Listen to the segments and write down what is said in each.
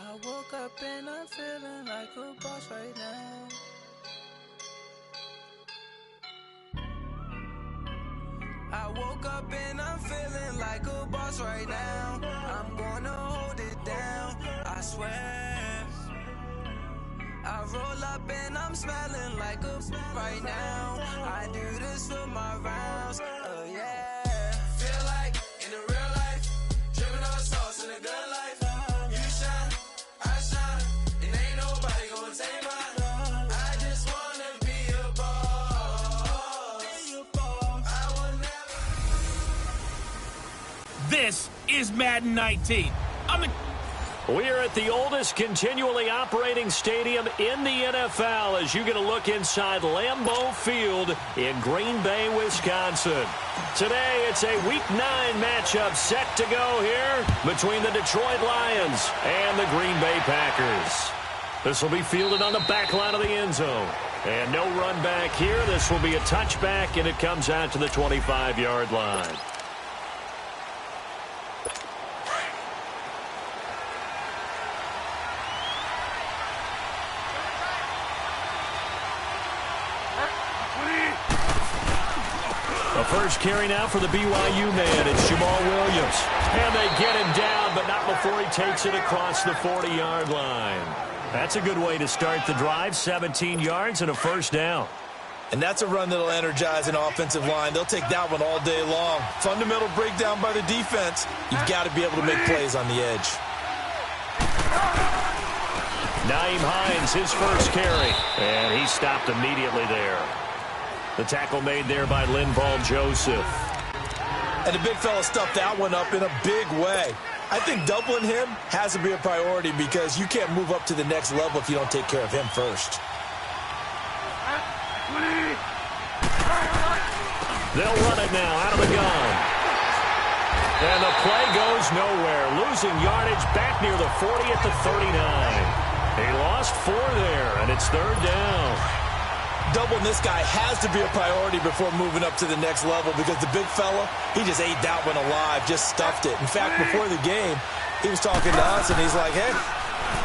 I woke up and I'm feeling like a boss right now. I woke up and I'm feeling like a boss right now. I'm gonna hold it down, I swear. I roll up and I'm smelling like a right now. I do this for my rounds, oh yeah. Feel like in the real life, dripping on sauce in a good life. You shine, I shine, and ain't nobody gonna take mine. I just wanna be a boss. I will never. This is Madden 19. We're at the oldest continually operating stadium in the NFL as you get a look inside Lambeau Field in Green Bay, Wisconsin. Today, it's a Week 9 matchup set to go here between the Detroit Lions and the Green Bay Packers. This will be fielded on the back line of the end zone. And no run back here. This will be a touchback, and it comes out to the 25-yard line. The first carry now for the BYU man. It's Jamal Williams. And they get him down, but not before he takes it across the 40-yard line. That's a good way to start the drive. 17 yards and a first down. And that's a run that'll energize an offensive line. They'll take that one all day long. Fundamental breakdown by the defense. You've got to be able to make plays on the edge. Nyheim Hines, his first carry. And he stopped immediately there. The tackle made there by Linval Joseph. And the big fella stuffed that one up in a big way. I think doubling him has to be a priority because you can't move up to the next level if you don't take care of him first. They'll run it now out of the gun. And the play goes nowhere. Losing yardage back near the 40 at the 39. He lost 4 there, and it's third down. Doubling this guy has to be a priority before moving up to the next level because the big fella, he just ate that one alive, just stuffed it. In fact, before the game, he was talking to us, and he's like, hey,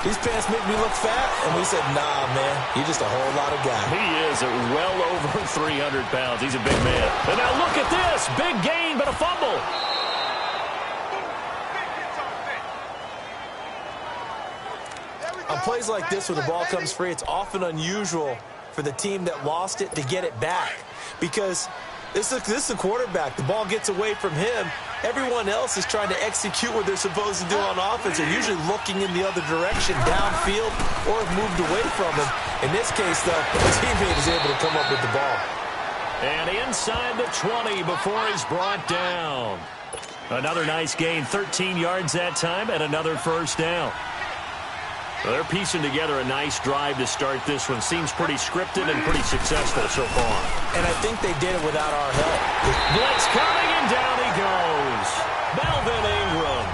these pants make me look fat. And we said, nah, man, you're just a whole lot of guy. He is at well over 300 pounds. He's a big man. And now look at this. Big gain, but a fumble. On plays like this where the ball comes free, it's often unusual for the team that lost it to get it back because this is the quarterback. The ball gets away from him. Everyone else is trying to execute what they're supposed to do on offense. They're usually looking in the other direction, downfield, or have moved away from him. In this case, though, the teammate is able to come up with the ball. And inside the 20 before he's brought down. Another nice gain, 13 yards that time, and another first down. Well, they're piecing together a nice drive to start this one. Seems pretty scripted and pretty successful so far. And I think they did it without our help. Blitz coming, and down he goes. Melvin Ingram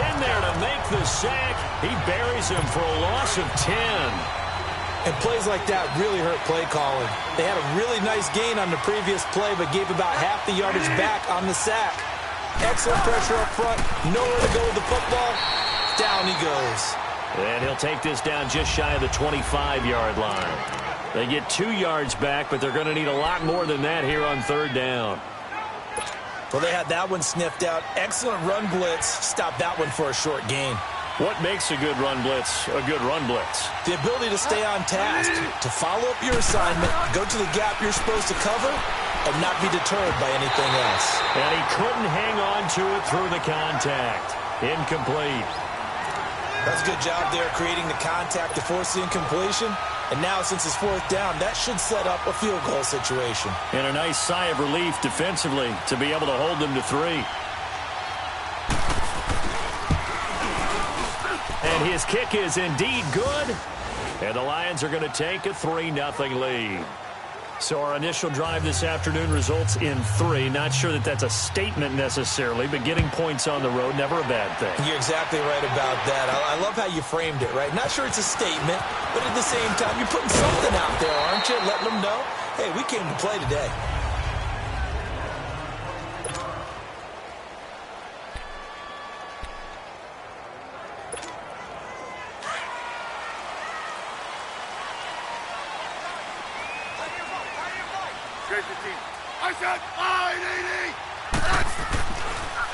in there to make the sack. He buries him for a loss of 10. And plays like that really hurt play calling. They had a really nice gain on the previous play, but gave about half the yardage back on the sack. Excellent pressure up front. Nowhere to go with the football. Down he goes. And he'll take this down just shy of the 25-yard line. They get 2 yards back, but they're going to need a lot more than that here on third down. Well, they had that one sniffed out. Excellent run blitz. Stopped that one for a short gain. What makes a good run blitz a good run blitz? The ability to stay on task, to follow up your assignment, go to the gap you're supposed to cover, and not be deterred by anything else. And he couldn't hang on to it through the contact. Incomplete. That's a good job there creating the contact to force the incompletion. And now, since it's fourth down, that should set up a field goal situation. And a nice sigh of relief defensively to be able to hold them to 3. And his kick is indeed good. And the Lions are going to take a 3-0 lead. So our initial drive this afternoon results in 3. Not sure that that's a statement necessarily, but getting points on the road, never a bad thing. You're exactly right about that. I love how you framed it, right? Not sure it's a statement, but at the same time, you're putting something out there, aren't you? Letting them know, hey, we came to play today.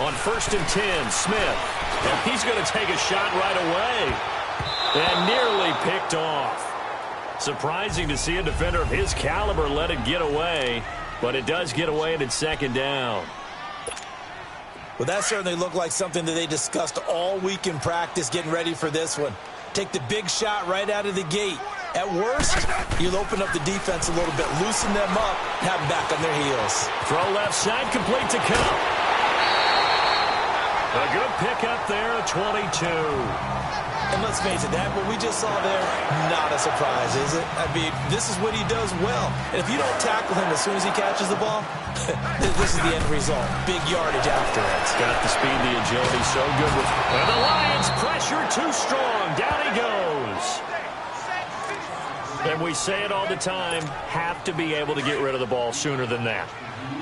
On 1st and 10, Smith. And he's going to take a shot right away. And nearly picked off. Surprising to see a defender of his caliber let it get away. But it does get away, and it's 2nd down. Well, that certainly looked like something that they discussed all week in practice getting ready for this one. Take the big shot right out of the gate. At worst, you'll open up the defense a little bit, loosen them up, have them back on their heels. Throw left side, complete to Cup. A good pickup there at 22. And let's face it, that what we just saw there, not a surprise, is it? I mean, this is what he does well. And if you don't tackle him as soon as he catches the ball, this is the end result. Big yardage after it. It's got the speed, the agility, so good with. And the Lions pressure too strong. Down he goes. And we say it all the time, have to be able to get rid of the ball sooner than that.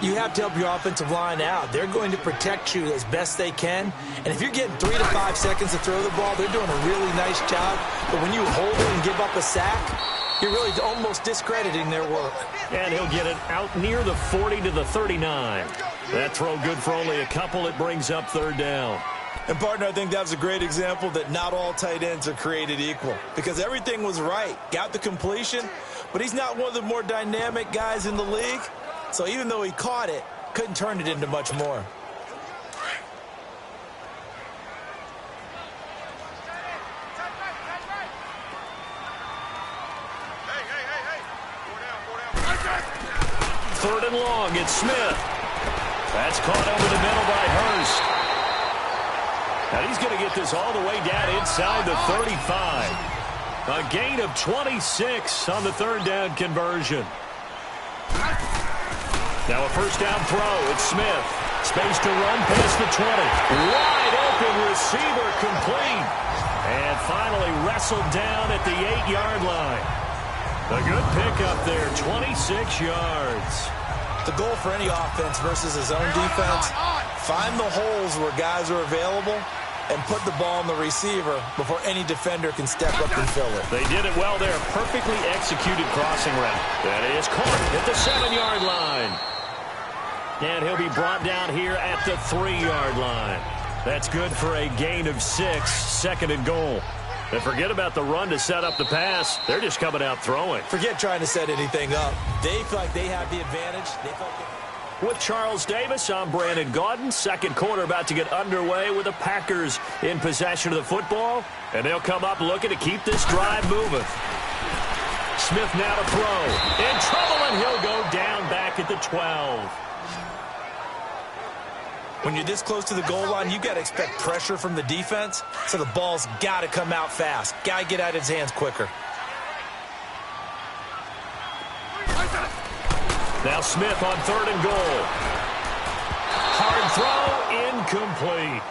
You have to help your offensive line out. They're going to protect you as best they can. And if you're getting 3 to 5 seconds to throw the ball, they're doing a really nice job. But when you hold it and give up a sack, you're really almost discrediting their work. And he'll get it out near the 40 to the 39. That throw good for only a couple. It brings up 3rd down. And, partner, I think that was a great example that not all tight ends are created equal. Because everything was right. Got the completion, but he's not one of the more dynamic guys in the league. So even though he caught it, couldn't turn it into much more. Third and long, it's Smith. That's caught over the middle by Hurst. Now he's going to get this all the way down inside the 35. A gain of 26 on the 3rd down conversion. Now a 1st down throw. It's Smith. Space to run past the 20. Wide open receiver complete. And finally wrestled down at the 8-yard line. A good pickup there, 26 yards. The goal for any offense versus his own defense, find the holes where guys are available and put the ball on the receiver before any defender can step up and fill it. They did it well there. Perfectly executed crossing route. That is caught at the 7-yard line. And he'll be brought down here at the 3-yard line. That's good for a gain of 6, 2nd and goal. And forget about the run to set up the pass. They're just coming out throwing. Forget trying to set anything up. They feel like they have the advantage. With Charles Davis, I'm Brandon Gaudin. 2nd quarter about to get underway with the Packers in possession of the football. And they'll come up looking to keep this drive moving. Smith now to throw. In trouble, and he'll go down back at the 12. When you're this close to the goal line, you've got to expect pressure from the defense, so the ball's got to come out fast. Got to get out of his hands quicker. Now Smith on 3rd and goal. Hard throw, incomplete.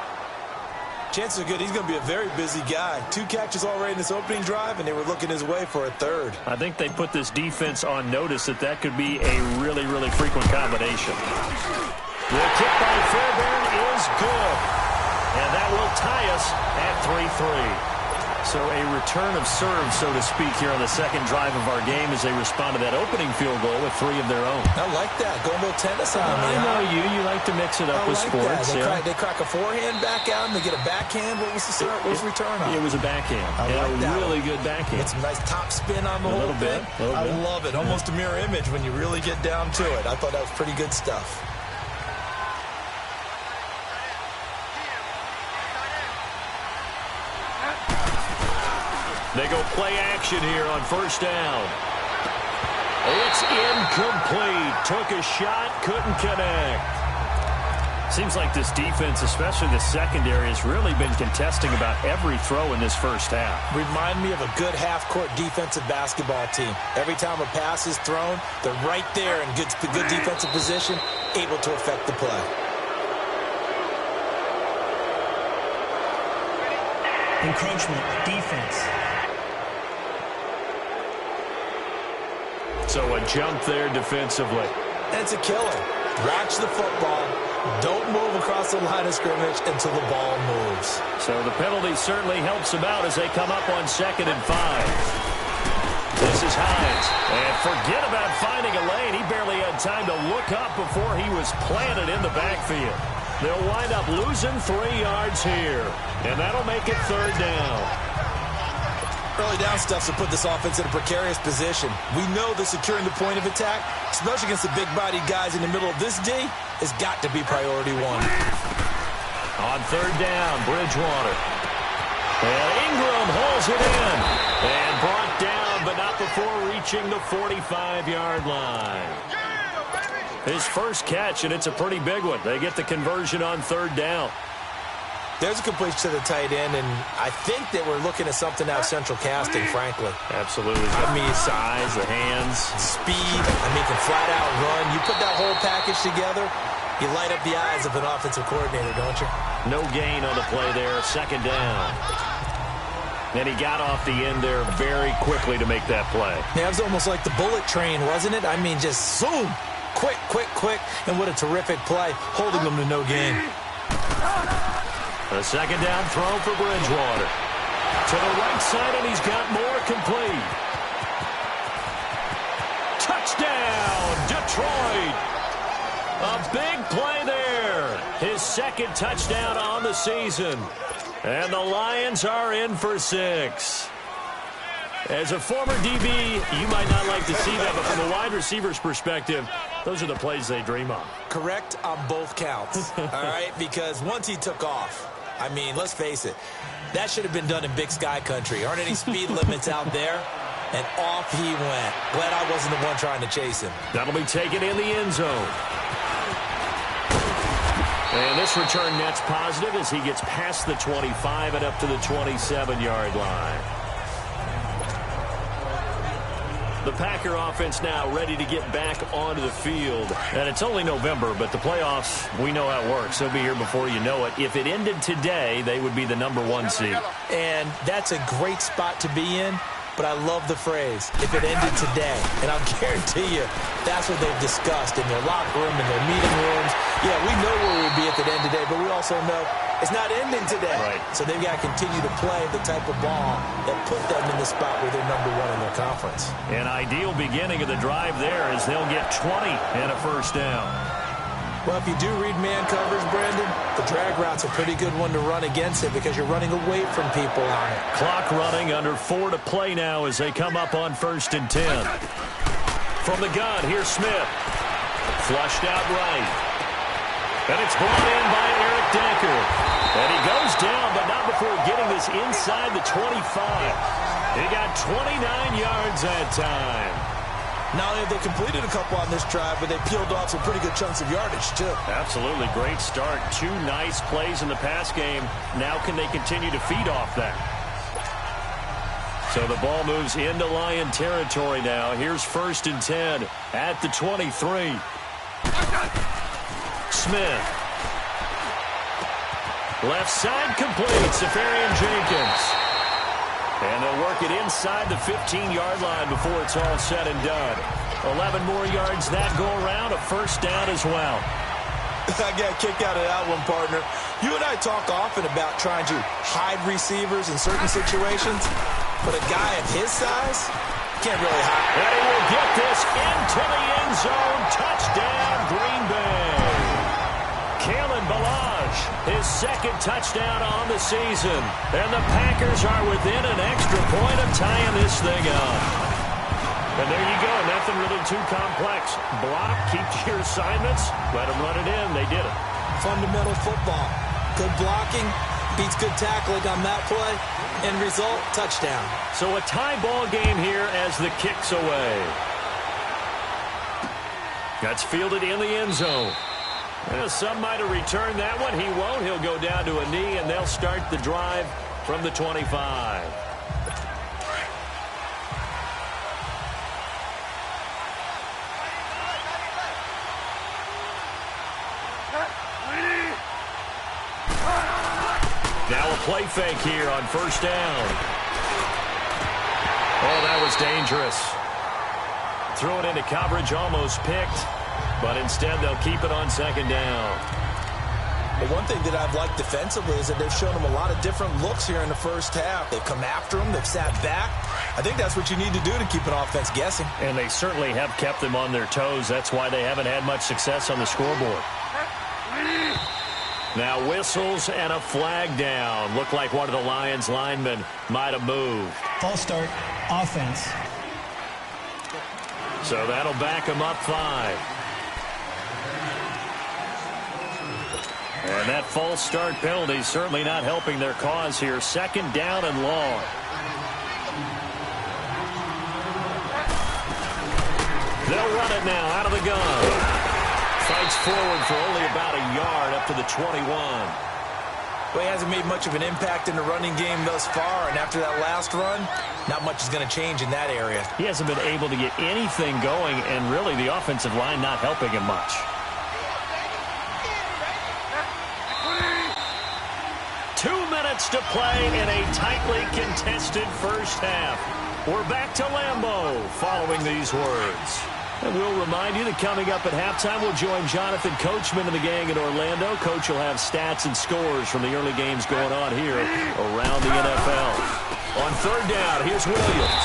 Chances are good he's going to be a very busy guy. 2 catches already in this opening drive, and they were looking his way for a 3rd. I think they put this defense on notice that could be a really, really frequent combination. The kick by Fairbairn is good. And that will tie us at 3-3. So a return of serve, so to speak, here on the 2nd drive of our game as they respond to that opening field goal with 3 of their own. I like that. Go a little tennis on me. I know you. You like to mix it up with sports. They crack a forehand back out and they get a backhand. What was the return on? It was a backhand. I like that really one. Good backhand. Get some nice top spin on the whole thing. I love it. Almost a mirror image when you really get down to it. I thought that was pretty good stuff. They go play action here on 1st down. It's incomplete. Took a shot, couldn't connect. Seems like this defense, especially the secondary, has really been contesting about every throw in this 1st half. Remind me of a good half-court defensive basketball team. Every time a pass is thrown, they're right there in good defensive position, able to affect the play. Encroachment, defense. So a jump there defensively. And it's a killer. Watch the football. Don't move across the line of scrimmage until the ball moves. So the penalty certainly helps them out as they come up on 2nd and 5. This is Hines. And forget about finding a lane. He barely had time to look up before he was planted in the backfield. They'll wind up losing 3 yards here. And that'll make it 3rd down. Early down stuff to put this offense in a precarious position. We know that securing the point of attack, especially against the big-bodied guys in the middle of this D, has got to be priority 1. On 3rd down, Bridgewater. And Ingram hauls it in. And brought down, but not before reaching the 45-yard line. His first catch, and it's a pretty big one. They get the conversion on 3rd down. There's a completion to the tight end, and I think that we're looking at something out of central casting, frankly. Absolutely. I mean, size, the hands. Speed. I mean, can flat out run. You put that whole package together, you light up the eyes of an offensive coordinator, don't you? No gain on the play there. 2nd down. And he got off the end there very quickly to make that play. Yeah, it was almost like the bullet train, wasn't it? I mean, just zoom. Quick, quick, quick. And what a terrific play, holding them to no gain. A 2nd down throw for Bridgewater. To the right side, and he's got more complete. Touchdown, Detroit. A big play there. His 2nd touchdown on the season. And the Lions are in for 6. As a former DB, you might not like to see that, but from a wide receiver's perspective, those are the plays they dream of. Correct on both counts, all right? Because once he took off, I mean, let's face it, that should have been done in Big Sky country. Aren't any speed limits out there? And off he went. Glad I wasn't the one trying to chase him. That'll be taken in the end zone. And this return net's positive as he gets past the 25 and up to the 27-yard line. The Packer offense now ready to get back onto the field. And it's only November, but the playoffs, we know how it works. They'll be here before you know it. If it ended today, they would be the #1 seed. And that's a great spot to be in. But I love the phrase, if it ended today. And I'll guarantee you, that's what they've discussed in their locker room, in their meeting rooms. Yeah, we know where we'd be at the end today, but we also know it's not ending today. Right. So they've got to continue to play the type of ball that put them in the spot where they're #1 in their conference. An ideal beginning of the drive there as they'll get 20 and a 1st down. Well, if you do read man coverage, Brandon, the drag route's a pretty good one to run against it because you're running away from people on it. Clock running, under 4 to play now as they come up on 1st and 10. From the gun, here's Smith. Flushed out right. And it's brought in by Eric Decker. And he goes down, but not before getting this inside the 25. He got 29 yards that time. Not only have they completed a couple on this drive, but they peeled off some pretty good chunks of yardage, too. Absolutely. Great start. 2 nice plays in the pass game. Now can they continue to feed off that? So the ball moves into Lion territory now. Here's 1st and 10 at the 23. Smith. Left side complete. Safarian Jenkins. And they'll work it inside the 15-yard line before it's all said and done. 11 more yards that go around, a 1st down as well. I got a kick out of that one, partner. You and I talk often about trying to hide receivers in certain situations, but a guy of his size can't really hide. And he will get this into the end zone. Touchdown, Green Bay. Kalen Ballage, his 2nd touchdown on the season. And the Packers are within an extra point of tying this thing up. And there you go. Nothing really too complex. Block, keep to your assignments, let them run it in. They did it. Fundamental football. Good blocking, beats good tackling on that play. End result, touchdown. So a tie ball game here as the kick's away. That's fielded in the end zone. Well, some might have returned that one. He won't. He'll go down to a knee, and they'll start the drive from the 25. Now a play fake here on 1st down. Oh, that was dangerous. Threw it into coverage, almost picked. But instead, they'll keep it on 2nd down. But one thing that I've liked defensively is that they've shown them a lot of different looks here in the first half. They've come after them. They've sat back. I think that's what you need to do to keep an offense guessing. And they certainly have kept them on their toes. That's why they haven't had much success on the scoreboard. Now whistles and a flag down. Looked like one of the Lions linemen might have moved. False start, offense. So that'll back them up 5. And that false start penalty certainly not helping their cause here. 2nd down and long. They'll run it now out of the gun. Fights forward for only about a yard up to the 21. Well, he hasn't made much of an impact in the running game thus far, and after that last run, not much is going to change in that area. He hasn't been able to get anything going, and really the offensive line not helping him much. 2 minutes to play in a tightly contested first half. We're back to Lambeau following these words. And we'll remind you that coming up at halftime, we'll join Jonathan Coachman and the gang in Orlando. Coach will have stats and scores from the early games going on here around the NFL. On 3rd down, here's Williams.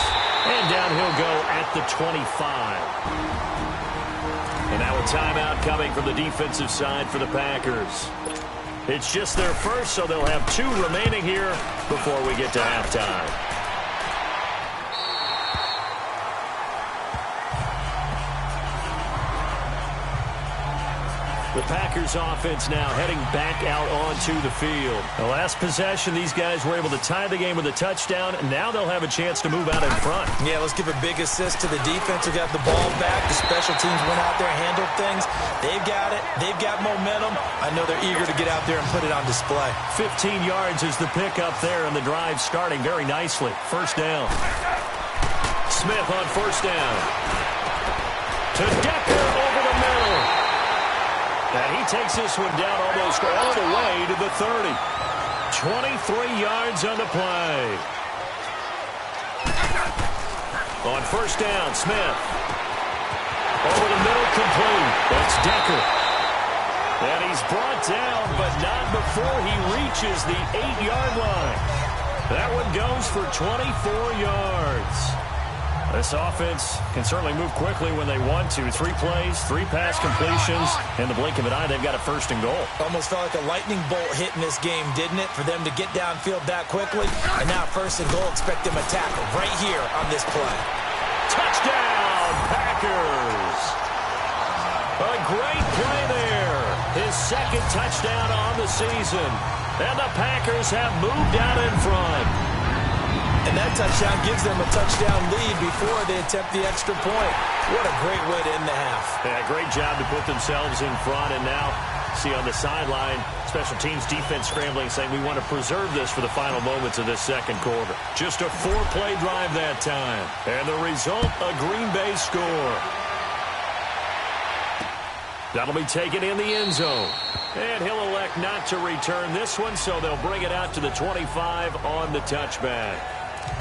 And down he'll go at the 25. And now a timeout coming from the defensive side for the Packers. It's just their first, so they'll have 2 remaining here before we get to halftime. The Packers offense now heading back out onto the field. The last possession, these guys were able to tie the game with a touchdown, and now they'll have a chance to move out in front. Yeah, let's give a big assist to the defense who got the ball back. The special teams went out there and handled things. They've got it. They've got momentum. I know they're eager to get out there and put it on display. 15 yards is the pickup there, and the drive starting very nicely. 1st down. Smith on 1st down. To Decker over the middle. And he takes this one down almost all the way to the 30. 23 yards on the play. On 1st down, Smith. Over the middle, complete. That's Decker. And he's brought down, but not before he reaches the 8-yard line. That one goes for 24 yards. This offense can certainly move quickly when they want to. 3 plays, 3 pass completions. In the blink of an eye, they've got a 1st and goal. Almost felt like a lightning bolt hit in this game, didn't it? For them to get downfield that quickly. And now 1st and goal, expect them to tackle right here on this play. Touchdown, Packers. A great play there. His 2nd touchdown on the season. And the Packers have moved out in front. And that touchdown gives them a touchdown lead before they attempt the extra point. What a great way to end the half. Yeah, great job to put themselves in front. And now, see on the sideline, special teams defense scrambling, saying we want to preserve this for the final moments of this 2nd quarter. Just a 4-play drive that time. And the result, a Green Bay score. That'll be taken in the end zone. And he'll elect not to return this one, so they'll bring it out to the 25 on the touchback.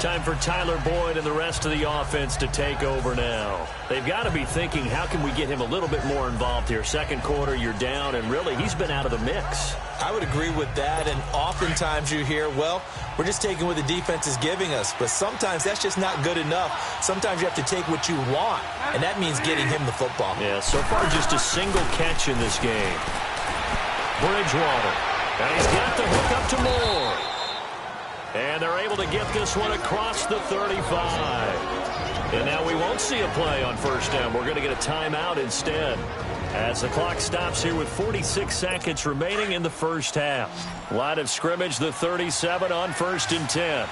Time for Tyler Boyd and the rest of the offense to take over now. They've got to be thinking, how can we get him a little bit more involved here? 2nd quarter, you're down, and really, he's been out of the mix. I would agree with that, and oftentimes you hear, well, we're just taking what the defense is giving us. But sometimes that's just not good enough. Sometimes you have to take what you want, and that means getting him the football. Yeah, so far just a single catch in this game. Bridgewater, and he's got the hook up to Moore. And they're able to get this one across the 35. And now we won't see a play on 1st down. We're going to get a timeout instead, as the clock stops here with 46 seconds remaining in the first half. Line of scrimmage, the 37 on 1st and 10.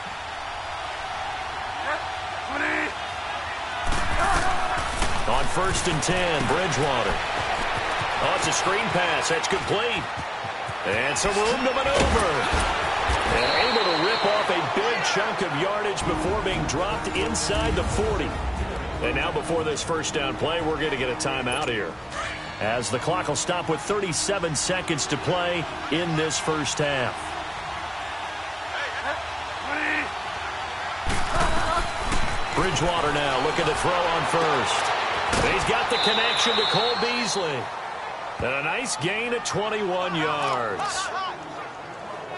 On 1st and 10, Bridgewater. Oh, it's a screen pass. That's complete. And some room to maneuver. And able to rip off a big chunk of yardage before being dropped inside the 40. And now before this 1st down play, we're going to get a timeout here, as the clock will stop with 37 seconds to play in this first half. Bridgewater now looking to throw on 1st. He's got the connection to Cole Beasley. And a nice gain of 21 yards.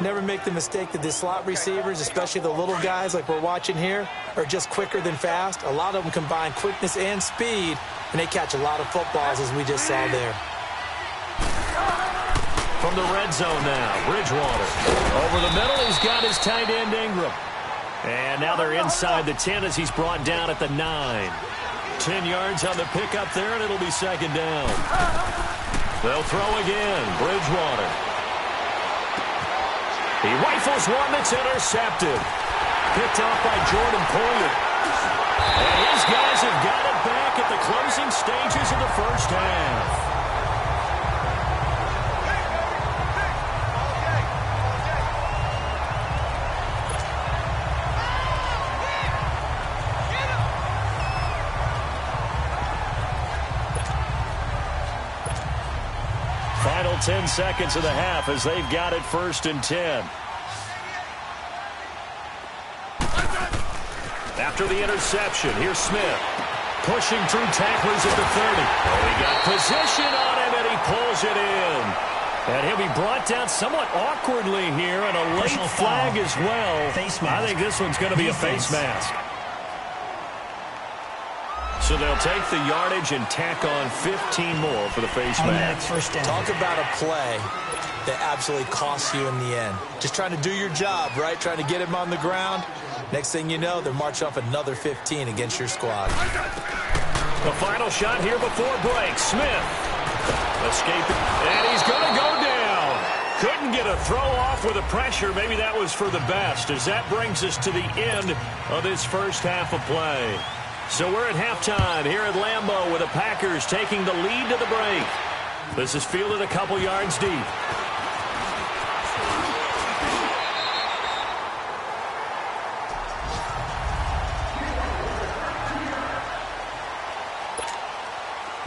Never make the mistake that the slot receivers, especially the little guys like we're watching here, are just quicker than fast. A lot of them combine quickness and speed, and they catch a lot of footballs, as we just saw there. From the red zone now, Bridgewater. Over the middle, he's got his tight end, Ingram. And now they're inside the 10 as he's brought down at the 9. 10 yards on the pickup there, and it'll be second down. They'll throw again, Bridgewater. He rifles one that's intercepted. Picked off by Jordan Poyer. And his guys have got it back at the closing stages of the first half. Final 10 seconds of the half as they've got it 1st and 10. After the interception, here's Smith. Pushing through tacklers at the 30. Oh, he got position on him, and he pulls it in. And he'll be brought down somewhat awkwardly here, and a late flag as well. I think this one's going to be a face mask. So they'll take the yardage and tack on 15 more for the face mask. Talk about a play that absolutely costs you in the end. Just trying to do your job, right? Trying to get him on the ground. Next thing you know, they're marching off another 15 against your squad. The final shot here before break. Smith escaping, and he's going to go down. Couldn't get a throw off with the pressure. Maybe that was for the best, as that brings us to the end of this first half of play. So we're at halftime here at Lambeau with the Packers taking the lead to the break. This is fielded a couple yards deep.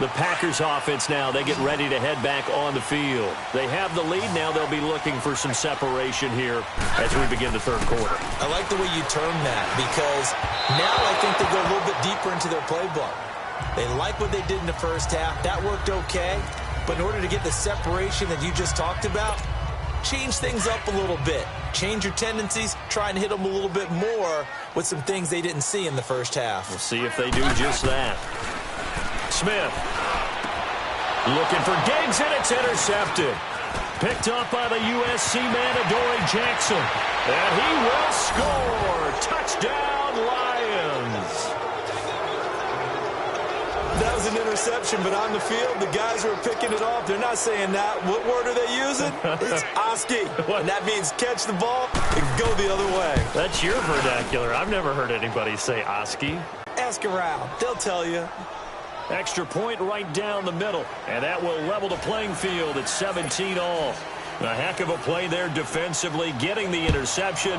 The Packers offense now, they get ready to head back on the field. They have the lead. Now they'll be looking for some separation here as we begin the third quarter. I like the way you term that, because now I think they go a little bit deeper into their playbook. They like what they did in the first half. That worked okay. But in order to get the separation that you just talked about, change things up a little bit. Change your tendencies. Try and hit them a little bit more with some things they didn't see in the first half. We'll see if they do just that. Smith looking for Diggs, and it's intercepted. Picked up by the USC man, Adoree Jackson. And he will score. Touchdown, Lions. That was an interception, but on the field, the guys who are picking it off, they're not saying that. What word are they using? It's Oski. And that means catch the ball and go the other way. That's your vernacular. I've never heard anybody say Oski. Ask around. They'll tell you. Extra point right down the middle, and that will level the playing field at 17 all. A heck of a play there defensively, getting the interception,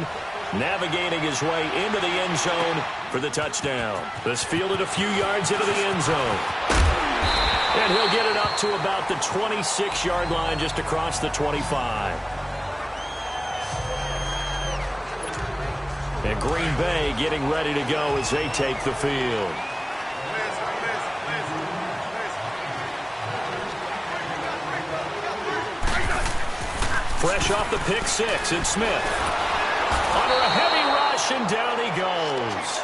navigating his way into the end zone for the touchdown. This fielded a few yards into the end zone. And he'll get it up to about the 26-yard line, just across the 25. And Green Bay getting ready to go as they take the field. Fresh off the pick six, it's Smith. Under a heavy rush, and down he goes.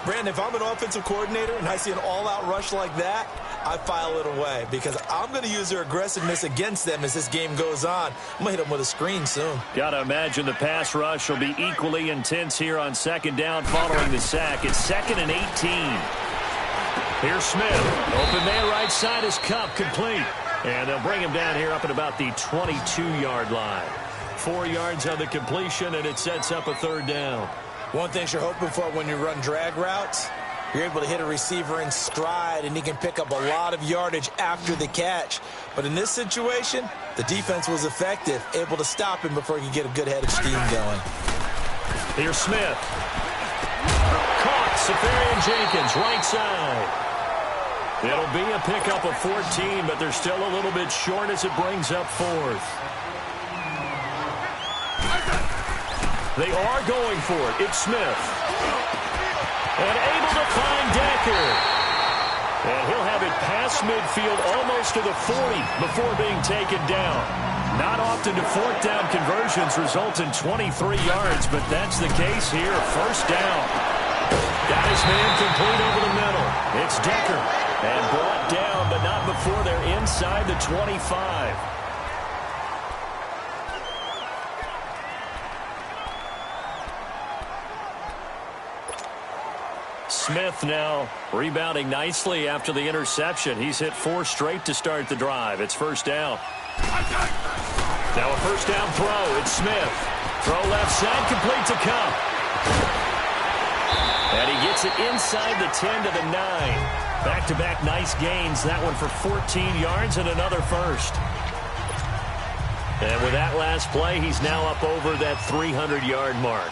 Brandon, if I'm an offensive coordinator and I see an all-out rush like that, I file it away, because I'm going to use their aggressiveness against them as this game goes on. I'm going to hit them with a screen soon. Got to imagine the pass rush will be equally intense here on second down following the sack. It's 2nd and 18. Here's Smith. Open man right side is Cup, complete. And they'll bring him down here up at about the 22-yard line. 4 yards on the completion, and it sets up a third down. One thing you're hoping for when you run drag routes, you're able to hit a receiver in stride, and he can pick up a lot of yardage after the catch. But in this situation, the defense was effective, able to stop him before he could get a good head of steam going. Here's Smith. Caught. Safarian Jenkins, right side. It'll be a pickup of 14, but they're still a little bit short as it brings up 4th. They are going for it. It's Smith. And able to find Decker. And he'll have it past midfield almost to the 40 before being taken down. Not often do fourth down conversions result in 23 yards, but that's the case here. First down. Got his man complete over the middle. It's Decker. And brought down, but not before they're inside the 25. Smith now rebounding nicely after the interception. He's hit 4 straight to start the drive. It's first down. Now a first down throw. It's Smith. Throw left side, complete to Cup. And he gets it inside the 10 to the 9. Back-to-back nice gains. That one for 14 yards and another first. And with that last play, he's now up over that 300-yard mark.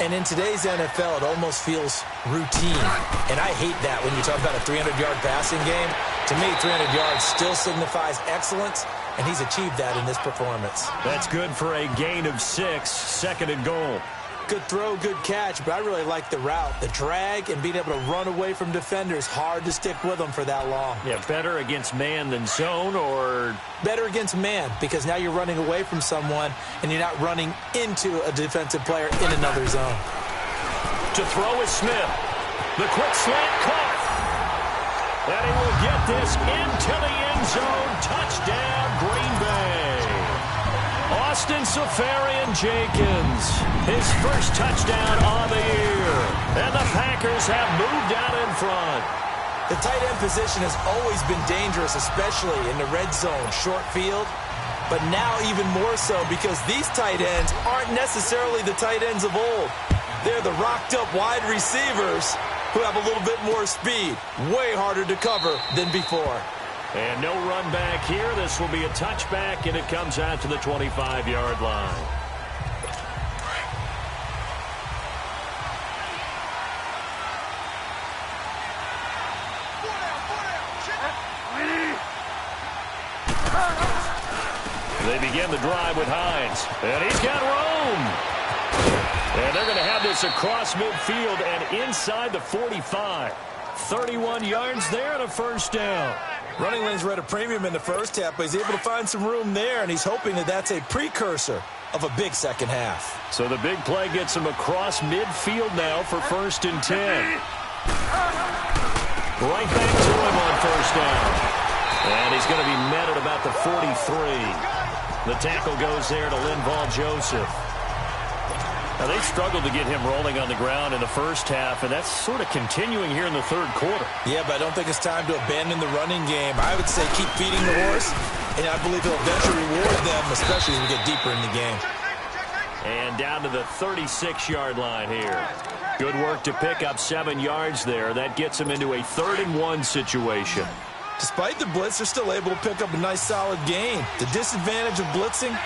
And in today's NFL, it almost feels routine. And I hate that when you talk about a 300-yard passing game. To me, 300 yards still signifies excellence, and he's achieved that in this performance. That's good for a gain of 6, second and goal. Good throw, good catch, but I really like the route. The drag and being able to run away from defenders, hard to stick with them for that long. Yeah, better against man than zone, or? Better against man, because now you're running away from someone and you're not running into a defensive player in another zone. To throw is Smith. The quick slant caught. And he will get this into the end zone. Touchdown, Green Bay. Austin Seferian-Jenkins, his first touchdown on the year. And the Packers have moved out in front. The tight end position has always been dangerous, especially in the red zone, short field. But now even more so because these tight ends aren't necessarily the tight ends of old. They're the rocked-up wide receivers who have a little bit more speed. Way harder to cover than before. And no run back here. This will be a touchback, and it comes out to the 25-yard line. They begin the drive with Hines. And he's got room. And they're going to have this across midfield and inside the 45. 31 yards there and a first down. Running lanes were at a premium in the first half, but he's able to find some room there, and he's hoping that that's a precursor of a big second half. So the big play gets him across midfield now for first and 10. Right back to him on first down. And he's going to be met at about the 43. The tackle goes there to Linval Joseph. Now, they've struggled to get him rolling on the ground in the first half, and that's sort of continuing here in the third quarter. Yeah, but I don't think it's time to abandon the running game. I would say keep feeding the horse, and I believe he'll eventually reward them, especially as we get deeper in the game. And down to the 36-yard line here. Good work to pick up 7 yards there. That gets him into a 3rd-and-1 situation. Despite the blitz, they're still able to pick up a nice, solid gain. The disadvantage of blitzing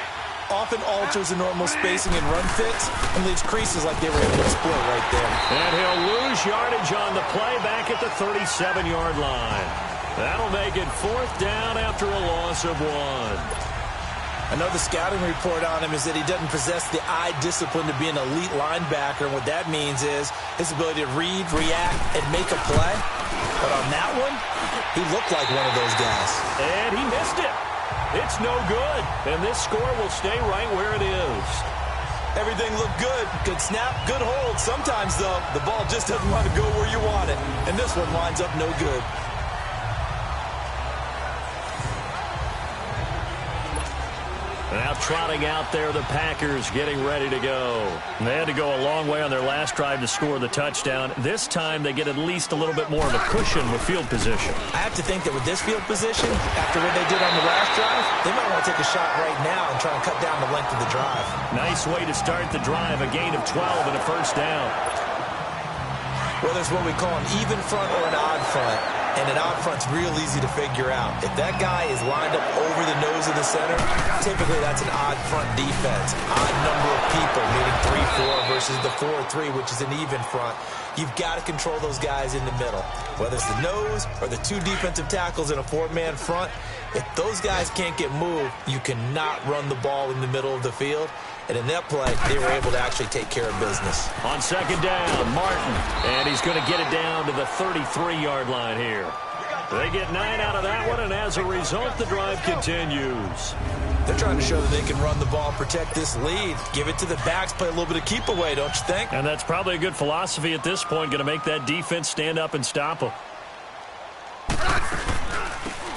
often alters the normal spacing and run fits and leaves creases like they were able to exploit right there. And he'll lose yardage on the play back at the 37-yard line. That'll make it 4th down after a loss of 1. Another scouting report on him is that he doesn't possess the eye discipline to be an elite linebacker, and what that means is his ability to read, react, and make a play. But on that one, he looked like one of those guys. And he missed it. It's no good, and this score will stay right where it is. Everything looked good. Good snap, good hold. Sometimes, though, the ball just doesn't want to go where you want it, and this one winds up no good. Now trotting out there, the Packers getting ready to go. And they had to go a long way on their last drive to score the touchdown. This time they get at least a little bit more of a cushion with field position. I have to think that with this field position, after what they did on the last drive, they might want to take a shot right now and try and cut down the length of the drive. Nice way to start the drive, a gain of 12 and a first down. Whether it's what we call an even front or an odd front, and an odd front's real easy to figure out. If that guy is lined up over the nose of the center, typically that's an odd front defense. Odd number of people, meaning 3-4 versus the 4-3, which is an even front. You've got to control those guys in the middle. Whether it's the nose or the 2 defensive tackles in a 4-man front, if those guys can't get moved, you cannot run the ball in the middle of the field. And in that play, they were able to actually take care of business. On second down, Martin. And he's going to get it down to the 33-yard line here. They get 9 out of that one, and as a result, the drive continues. They're trying to show that they can run the ball, protect this lead. Give it to the backs, play a little bit of keep away, don't you think? And that's probably a good philosophy at this point, going to make that defense stand up and stop them.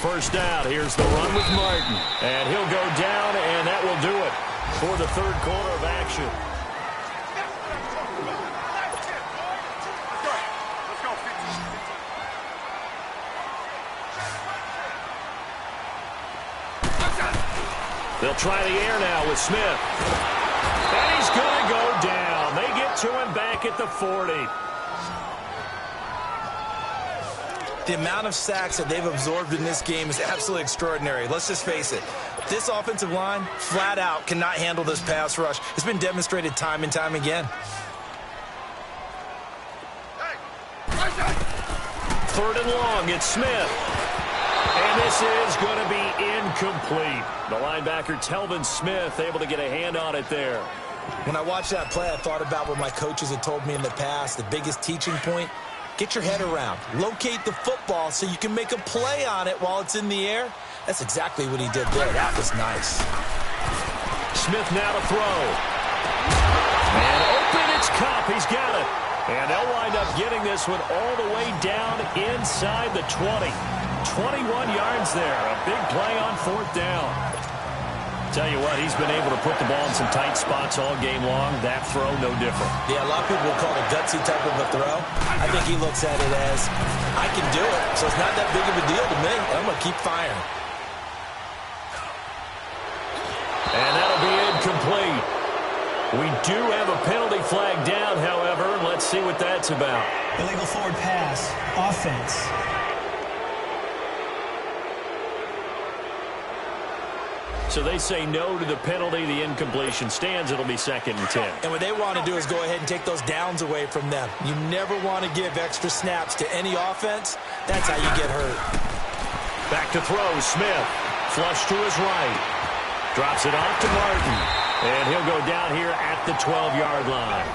First down, here's the run with Martin. And he'll go down, and that will do it for the third quarter of action. They'll try the air now with Smith. And he's going to go down. They get to him back at the 40. The amount of sacks that they've absorbed in this game is absolutely extraordinary. Let's just face it. This offensive line, flat out, cannot handle this pass rush. It's been demonstrated time and time again. Third and long, it's Smith. And this is going to be incomplete. The linebacker, Telvin Smith, able to get a hand on it there. When I watched that play, I thought about what my coaches had told me in the past. The biggest teaching point, get your head around. Locate the football so you can make a play on it while it's in the air. That's exactly what he did there. That was nice. Smith now to throw. And open, it's Cup. He's got it. And they'll wind up getting this one all the way down inside the 20. 21 yards there. A big play on fourth down. Tell you what, he's been able to put the ball in some tight spots all game long. That throw, no different. Yeah, a lot of people will call it a gutsy type of a throw. I think he looks at it as, I can do it, so it's not that big of a deal to me. I'm going to keep firing. And that'll be incomplete. We do have a penalty flag down, however. Let's see what that's about. Illegal forward pass. Offense. So they say no to the penalty. The incompletion stands. It'll be 2nd and 10. And what they want to do is go ahead and take those downs away from them. You never want to give extra snaps to any offense. That's how you get hurt. Back to throw, Smith. Flush to his right. Drops it off to Martin. And he'll go down here at the 12-yard line.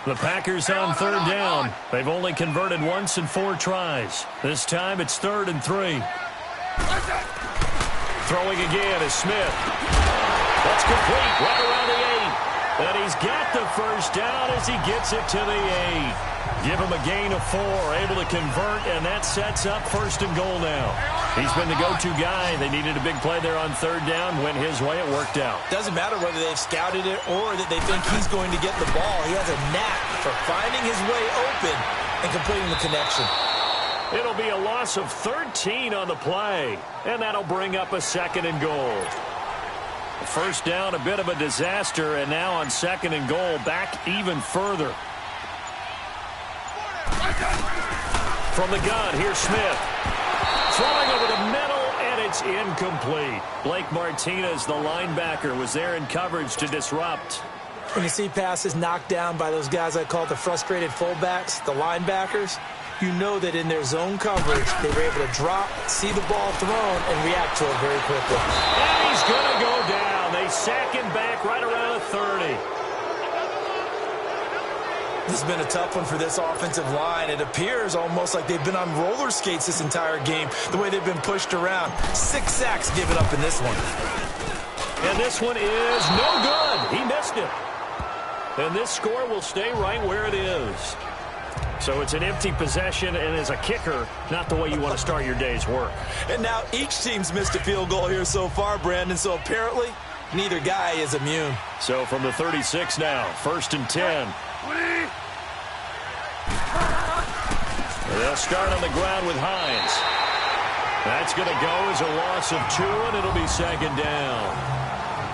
The Packers on third down. They've only converted once in 4 tries. This time it's 3rd and 3. Throwing again is Smith. That's complete right around the 8. And he's got the first down as he gets it to the 8. Give him a gain of 4, able to convert, and that sets up 1st and goal now. He's been the go-to guy. They needed a big play there on third down. Went his way. It worked out. Doesn't matter whether they've scouted it or that they think he's going to get the ball. He has a knack for finding his way open and completing the connection. It'll be a loss of 13 on the play, and that'll bring up a 2nd and goal. First down, a bit of a disaster, and now on 2nd and goal, back even further. From the gun, here's Smith. Throwing over the middle, and it's incomplete. Blake Martinez, the linebacker, was there in coverage to disrupt. When you see passes knocked down by those guys I call the frustrated fullbacks, the linebackers, you know that in their zone coverage, they were able to drop, see the ball thrown, and react to it very quickly. And he's going to go down. They sack him back right around the 30. This has been a tough one for this offensive line. It appears almost like they've been on roller skates this entire game, the way they've been pushed around. 6 sacks given up in this one. And this one is no good. He missed it. And this score will stay right where it is. So it's an empty possession, and as a kicker, not the way you want to start your day's work. And now each team's missed a field goal here so far, Brandon, so apparently neither guy is immune. So from the 36 now, 1st and 10. They'll start on the ground with Hines. That's going to go as a loss of 2, and it'll be 2nd down.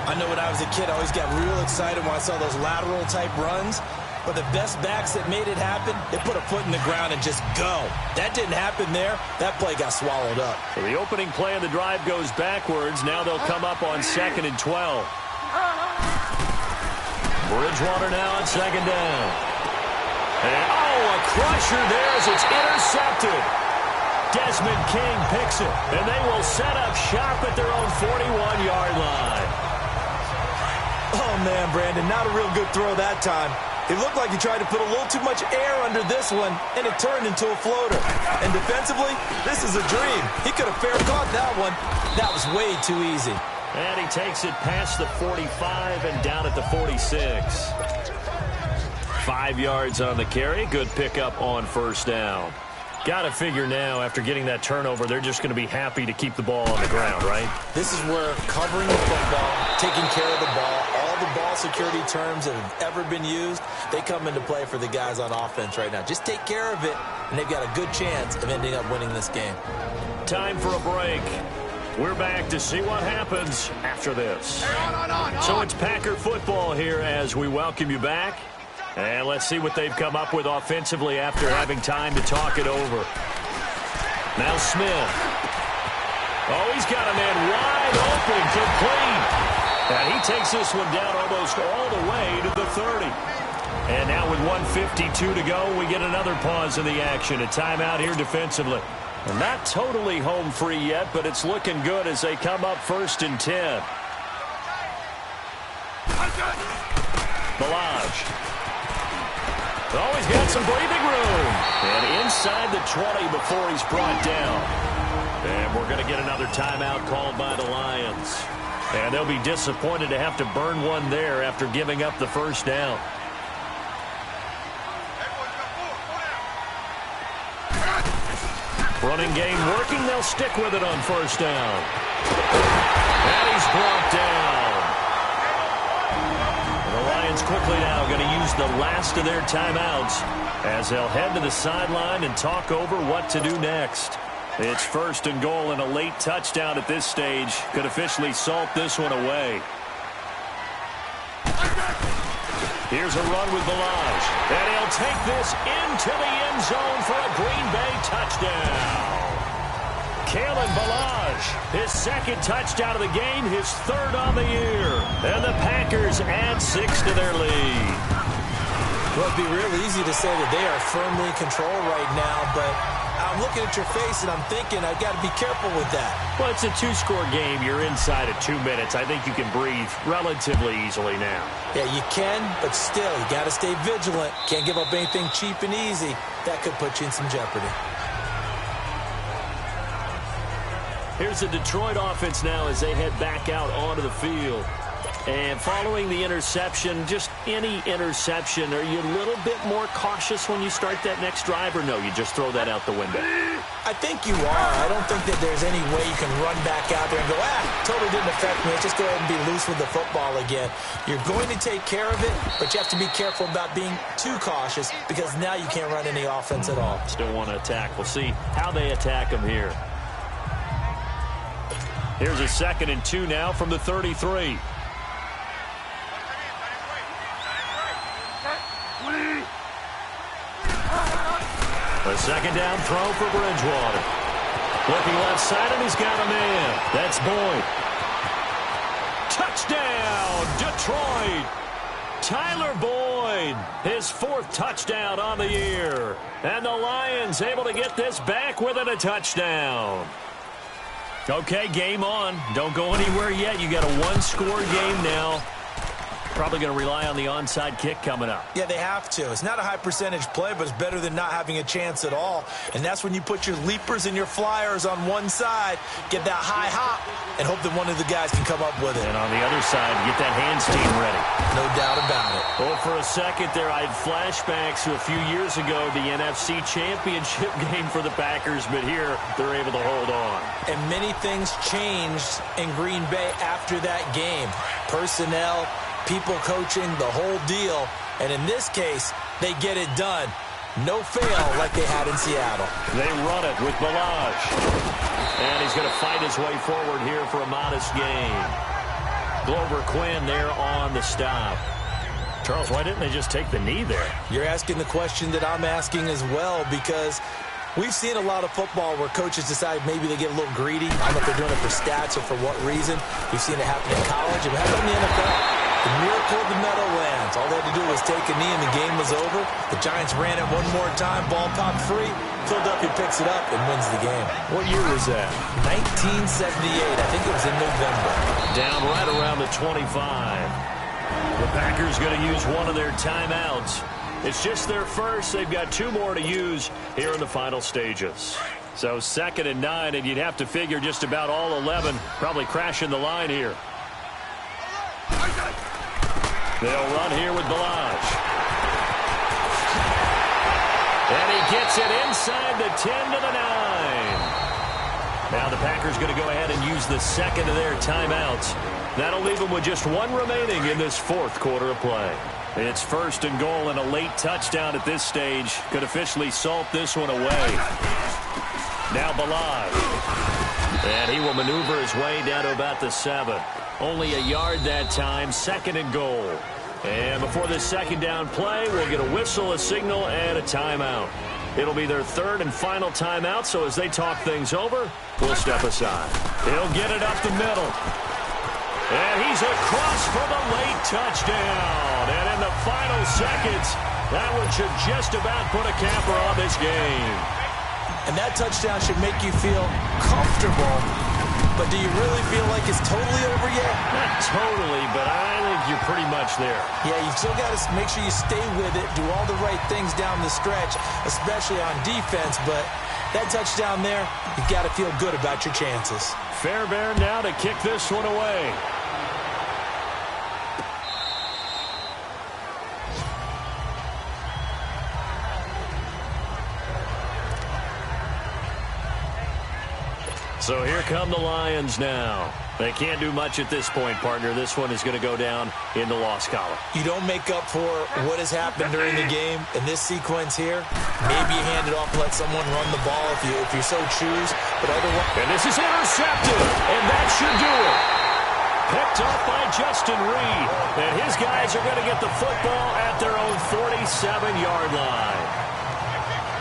I know when I was a kid, I always got real excited when I saw those lateral-type runs. But the best backs that made it happen, they put a foot in the ground and just go. That didn't happen there. That play got swallowed up. So the opening play of the drive goes backwards. Now they'll come up on 2nd and 12. Bridgewater now on 2nd down. And, a crusher there as it's intercepted. Desmond King picks it, and they will set up shop at their own 41-yard line. Oh, man, Brandon, not a real good throw that time. It looked like he tried to put a little too much air under this one, and it turned into a floater. And defensively, this is a dream. He could have fair caught that one. That was way too easy. And he takes it past the 45 and down at the 46. 5 yards on the carry. Good pickup on first down. Got to figure now, after getting that turnover, they're just going to be happy to keep the ball on the ground, right? This is where covering the football, taking care of the ball, all the ball security terms that have ever been used, they come into play for the guys on offense right now. Just take care of it, and they've got a good chance of ending up winning this game. Time for a break. We're back to see what happens after this. So it's Packer football here as we welcome you back. And let's see what they've come up with offensively after having time to talk it over. Now Smith. Oh, he's got a man wide open, complete. And he takes this one down almost all the way to the 30. And now with 1:52 to go, we get another pause in the action. A timeout here defensively. And not totally home free yet, but it's looking good as they come up 1st and 10. Balaj. Oh, he's got some breathing room. And inside the 20 before he's brought down. And we're going to get another timeout called by the Lions. And they'll be disappointed to have to burn one there after giving up the first down. Running game working. They'll stick with it on first down. And he's brought down. The Lions quickly now going to use the last of their timeouts as they'll head to the sideline and talk over what to do next. It's 1st and goal, and a late touchdown at this stage could officially salt this one away. Here's a run with Balaj, and he'll take this into the end zone for a Green Bay touchdown. Kalen Balaj, his 2nd touchdown of the game, his 3rd on the year. And the Packers add 6 to their lead. Well, it'd be real easy to say that they are firmly in control right now, but I'm looking at your face and I'm thinking I've got to be careful with that. Well, it's a 2-score game. You're inside of 2 minutes. I think you can breathe relatively easily now. Yeah, you can, but still, you got to stay vigilant. Can't give up anything cheap and easy. That could put you in some jeopardy. Here's the Detroit offense now as they head back out onto the field. And following the interception, just any interception, are you a little bit more cautious when you start that next drive, or no, you just throw that out the window? I think you are. I don't think that there's any way you can run back out there and go, totally didn't affect me. Let's just go ahead and be loose with the football again. You're going to take care of it, but you have to be careful about being too cautious because now you can't run any offense at all. Still want to attack. We'll see how they attack them here. Here's a 2nd and 2 now from the 33. A 2nd down throw for Bridgewater. Looking left side, and he's got a man. That's Boyd. Touchdown, Detroit. Tyler Boyd, his 4th touchdown on the year. And the Lions able to get this back within a touchdown. Okay, game on. Don't go anywhere yet. You got a 1-score game now. Probably going to rely on the onside kick coming up. Yeah, they have to. It's not a high percentage play, but it's better than not having a chance at all. And that's when you put your leapers and your flyers on one side, get that high hop, and hope that one of the guys can come up with it. And on the other side, get that hands team ready. No doubt about it. Well, for a second there, I had flashbacks to a few years ago, the NFC Championship game for the Packers, but here they're able to hold on. And many things changed in Green Bay after that game. Personnel, people coaching, the whole deal. And in this case, they get it done. No fail like they had in Seattle. They run it with Balaj. And he's going to fight his way forward here for a modest gain. Glover Quinn there on the stop. Charles, why didn't they just take the knee there? You're asking the question that I'm asking as well, because we've seen a lot of football where coaches decide maybe they get a little greedy. I don't know if they're doing it for stats or for what reason. We've seen it happen in college. It happened in the NFL. The miracle of the Meadowlands. All they had to do was take a knee and the game was over. The Giants ran it one more time. Ball popped free. Philadelphia picks it up and wins the game. What year was that? 1978. I think it was in November. Down right around the 25. The Packers going to use one of their timeouts. It's just their first. They've got 2 more to use here in the final stages. So 2nd and 9, and you'd have to figure just about all 11 probably crashing the line here. They'll run here with Balaj. And he gets it inside the 10 to the 9. Now the Packers going to go ahead and use the 2nd of their timeouts. That'll leave them with just 1 remaining in this 4th quarter of play. It's 1st and goal, and a late touchdown at this stage could officially salt this one away. Now Balaj. And he will maneuver his way down to about the 7. Only a yard that time, 2nd and goal. And before this 2nd down play, we'll get a whistle, a signal, and a timeout. It'll be their 3rd and final timeout, so as they talk things over, we'll step aside. He'll get it up the middle. And he's across for the late touchdown. And in the final seconds, that one should just about put a capper on this game. And that touchdown should make you feel comfortable. But do you really feel like it's totally over yet? Not totally, but I think you're pretty much there. Yeah, you've still got to make sure you stay with it, do all the right things down the stretch, especially on defense. But that touchdown there, you've got to feel good about your chances. Fairbairn now to kick this one away. So here come the Lions now. They can't do much at this point, partner. This one is going to go down in the loss column. You don't make up for what has happened during the game in this sequence here. Maybe you hand it off, let someone run the ball if you so choose. But otherwise, and this is intercepted, and that should do it. Picked up by Justin Reed. And his guys are going to get the football at their own 47-yard line.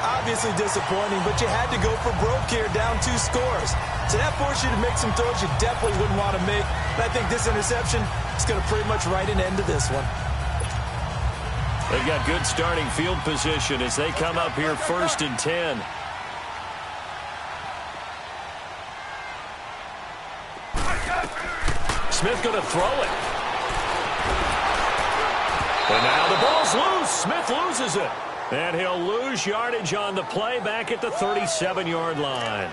Obviously disappointing, but you had to go for broke here, down 2 scores. So that forced you to make some throws you definitely wouldn't want to make. And I think this interception is going to pretty much write an end to this one. They've got good starting field position as they come up here 1st and 10. Smith going to throw it. And now the ball's loose. Smith loses it. And he'll lose yardage on the play back at the 37-yard line.